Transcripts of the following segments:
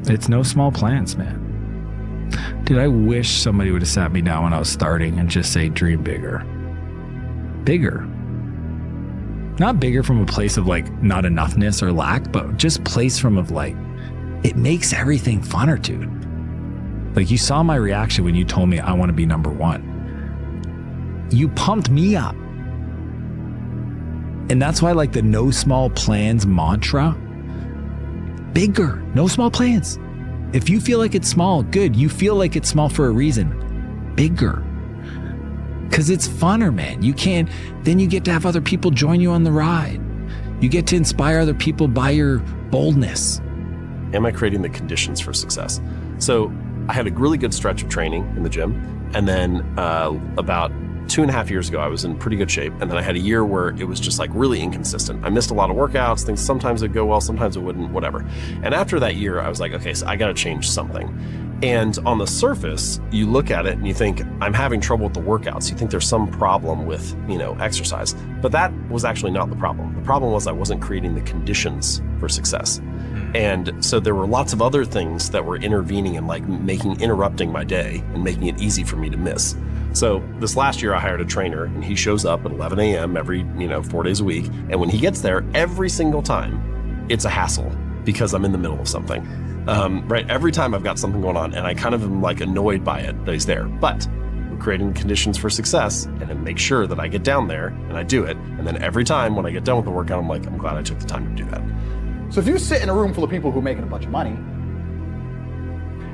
It's no small plans, man. Dude, I wish somebody would have sat me down when I was starting and just say, dream bigger. Bigger. Not bigger from a place of like not enoughness or lack, but just place from of like, it makes everything funner, dude. Like you saw my reaction when you told me I want to be number one. You pumped me up. And that's why like the no small plans mantra, bigger, no small plans. If you feel like it's small, good. You feel like it's small for a reason. Bigger. Because it's funner, man. Then you get to have other people join you on the ride. You get to inspire other people by your boldness. Am I creating the conditions for success? So I had a really good stretch of training in the gym. And then about 2.5 years ago, I was in pretty good shape. And then I had a year where it was just like really inconsistent. I missed a lot of workouts, things sometimes would go well, sometimes it wouldn't, whatever. And after that year, I was like, okay, so I got to change something. And on the surface, you look at it and you think, I'm having trouble with the workouts. You think there's some problem with, exercise. But that was actually not the problem. The problem was I wasn't creating the conditions for success. And so there were lots of other things that were intervening and like interrupting my day and making it easy for me to miss. So this last year I hired a trainer and he shows up at 11 a.m. every, 4 days a week. And when he gets there, every single time it's a hassle because I'm in the middle of something. Right? Every time I've got something going on and I kind of am like annoyed by it that he's there. But we're creating conditions for success and it makes sure that I get down there and I do it. And then every time when I get done with the workout, I'm like, I'm glad I took the time to do that. So if you sit in a room full of people who are making a bunch of money,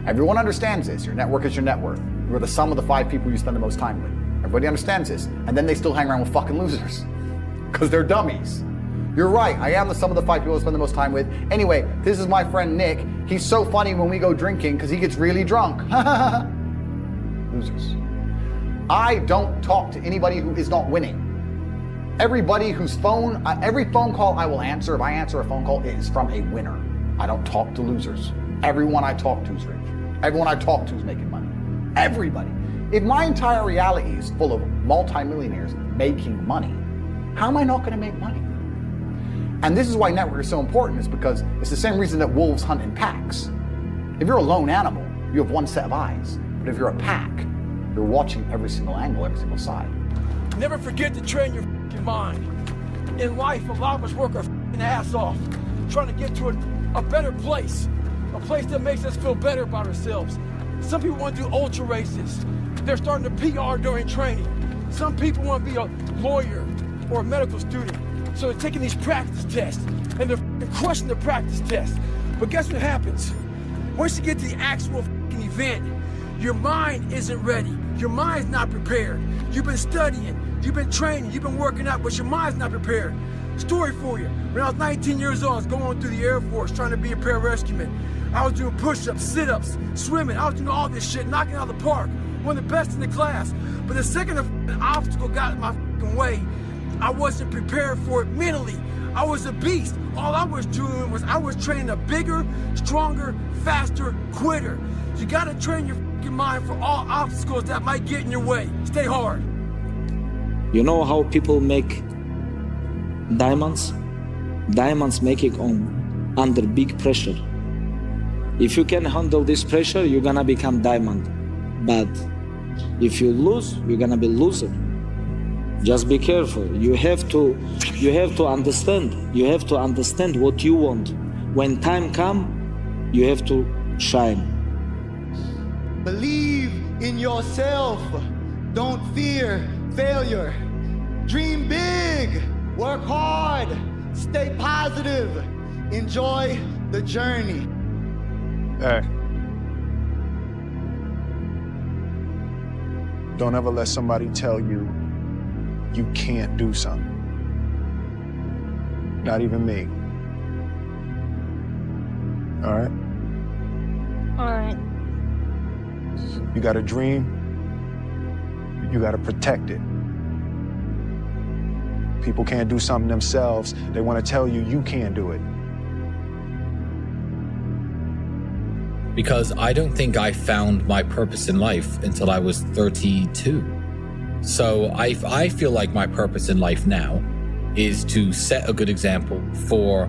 everyone understands this. Your network is your net worth. You're the sum of the 5 people you spend the most time with. Everybody understands this. And then they still hang around with fucking losers because they're dummies. You're right, I am the sum of the 5 people I spend the most time with. Anyway, this is my friend Nick. He's so funny when we go drinking because he gets really drunk. Losers. I don't talk to anybody who is not winning. Everybody whose every phone call I will answer, if I answer a phone call, it is from a winner. I don't talk to losers. Everyone I talk to is rich. Everyone I talk to is making money. Everybody. If my entire reality is full of multimillionaires making money, how am I not going to make money? And this is why network is so important, is because it's the same reason that wolves hunt in packs. If you're a lone animal, you have one set of eyes. But if you're a pack, you're watching every single angle, every single side. Never forget to train your mind. In life, a lot of us work our ass off, trying to get to a better place, a place that makes us feel better about ourselves. Some people want to do ultra races. They're starting to PR during training. Some people want to be a lawyer or a medical student. So they're taking these practice tests and they're crushing the practice tests. But guess what happens? Once you get to the actual event, your mind isn't ready. Your mind's not prepared. You've been studying, you've been training, you've been working out, but your mind's not prepared. Story for you. When I was 19 years old, I was going through the Air Force trying to be a pararescueman. I was doing push-ups, sit-ups, swimming. I was doing all this shit, knocking out of the park. One of the best in the class. But the second an obstacle got in my way, I wasn't prepared for it mentally. I was a beast. All I was doing was I was training a bigger, stronger, faster quitter. You gotta train your mind for all obstacles that might get in your way. Stay hard. You know how people make diamonds? Diamonds make it under big pressure. If you can handle this pressure, you're gonna become diamond. But if you lose, you're gonna be loser. Just be careful. You have to understand. You have to understand what you want. When time comes, you have to shine. Believe in yourself. Don't fear failure. Dream big. Work hard. Stay positive. Enjoy the journey. Hey. Don't ever let somebody tell you you can't do something. Not even me. All right? All right. You got a dream, you got to protect it. People can't do something themselves. They want to tell you you can't do it. Because I don't think I found my purpose in life until I was 32. So I feel like my purpose in life now is to set a good example for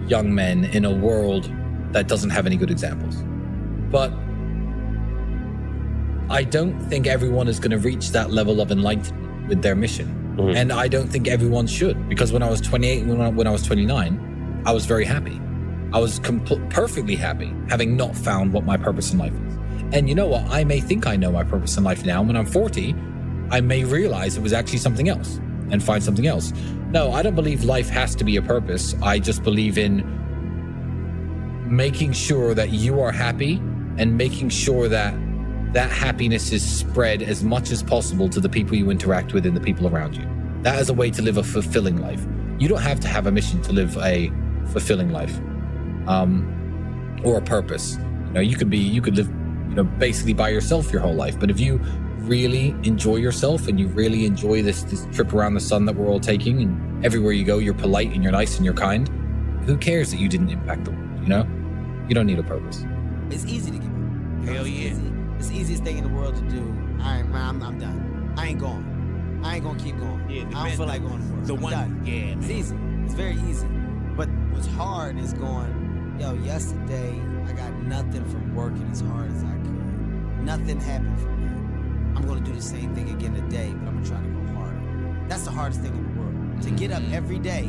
young men in a world that doesn't have any good examples. But I don't think everyone is going to reach that level of enlightenment with their mission. And I don't think everyone should, because when I was 28, when I was 29, I was very happy. I was perfectly happy, having not found what my purpose in life is. And you know what? I may think I know my purpose in life now. When I'm 40, I may realize it was actually something else and find something else. No, I don't believe life has to be a purpose. I just believe in making sure that you are happy and making sure that that happiness is spread as much as possible to the people you interact with and the people around you. That is a way to live a fulfilling life. You don't have to have a mission to live a fulfilling life, or a purpose. You could live, basically by yourself your whole life. But if you really enjoy yourself and you really enjoy this trip around the sun that we're all taking, and everywhere you go, you're polite and you're nice and you're kind, who cares that you didn't impact the world? You don't need a purpose. It's easy to give up. Hell yeah. It's the easiest thing in the world to do. All right, man, I'm done. I ain't going. I ain't gonna keep going. Yeah, I don't feel like going to work. I'm done. Yeah, man. It's easy. It's very easy. But what's hard is going, yesterday I got nothing from working as hard as I could. Nothing happened from that. I'm gonna do the same thing again today, but I'm gonna try to go harder. That's the hardest thing in the world. To get up every day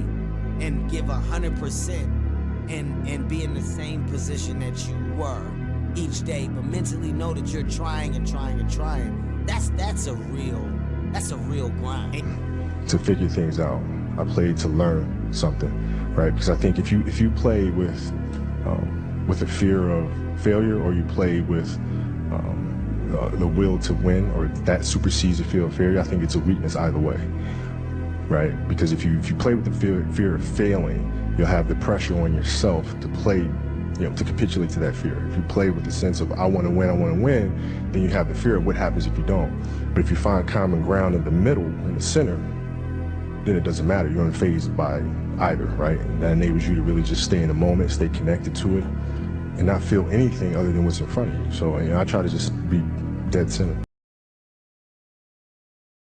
and give 100% and be in the same position that you were each day, but mentally know that you're trying and trying and trying. That's a real grind. To figure things out, I played to learn something, right? Because I think if you play with a fear of failure, or you play with the will to win, or that supersedes the fear of failure, I think it's a weakness either way, right? Because if you play with the fear of failing, you'll have the pressure on yourself to play, to capitulate to that fear. If you play with the sense of I want to win, then you have the fear of what happens if you don't. But if you find common ground in the middle, in the center, then it doesn't matter. You're unfazed by either, right? And that enables you to really just stay in the moment, stay connected to it, and not feel anything other than what's in front of you. So I try to just be dead center.